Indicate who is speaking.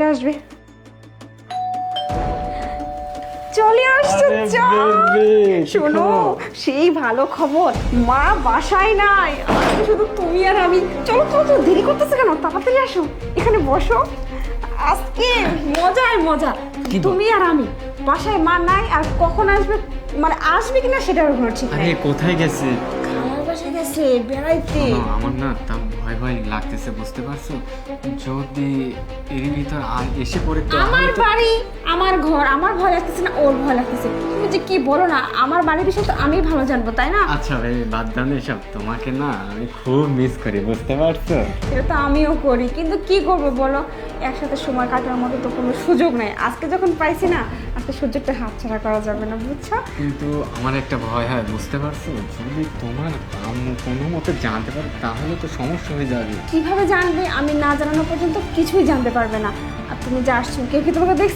Speaker 1: আসবে। চলে আসছে, শোনো সেই ভালো খবর, মা বাসায় নাই, আজকে শুধু তুমি আর আমি। চলো চলো চলো, দেরি করতেছে কেন, তাড়াতাড়ি আসো, এখানে বসো। আজকে মজায় মজা, তুমি আর আমি বাসায়, মা নাই। আর কখন আসবে, মানে আসবে কিনা সেটার কোনো ঠিক
Speaker 2: আরে
Speaker 1: নাই।
Speaker 2: কোথায় গেছে?
Speaker 1: খালার বাসায় গেছে বেড়াইতে।
Speaker 2: শোনো, আমার না তা ভয় ভয় লাগতেছে, বুঝতে পারছো? যদি এর ভিতর এসে পড়ে
Speaker 1: আমার
Speaker 2: তাহলে তো-
Speaker 1: বাড়ি, আমার ঘর, আমার ভয় লাগতেছে না ওর ভয় লাগতেছে? তুমি যে কি বলো না, আমার বাড়ির বিষয় তো আমি ভালো জানবো, তাই না?
Speaker 2: আচ্ছা ভাই, বাদ দাও না এসব, তোমাকে না আমি খুব মিস করি, বুঝতে পারছো?
Speaker 1: এটা তো আমিও করি, কিন্তু কি করবো বলো, একসাথে সময় কাটানোর মতো তো কোনো সুযোগ নেই। আজকে যখন পাইছি না, আজকে সুযোগটা হাতছাড়া করা যাবে না, বুঝছো?
Speaker 2: কিন্তু আমার একটা ভয় হয়, বুঝতে পারছো? যদি তোমার আম্মু কোনো মতে জানতে পারে তাহলে তো সমস্যা হয়ে যাবে।
Speaker 1: কিভাবে জানবে? আমি না জানানো পর্যন্ত কিছুই জানতে পারবে না। আর তুমি যে আসছো, কেউ কি তোমাকে দেখছে?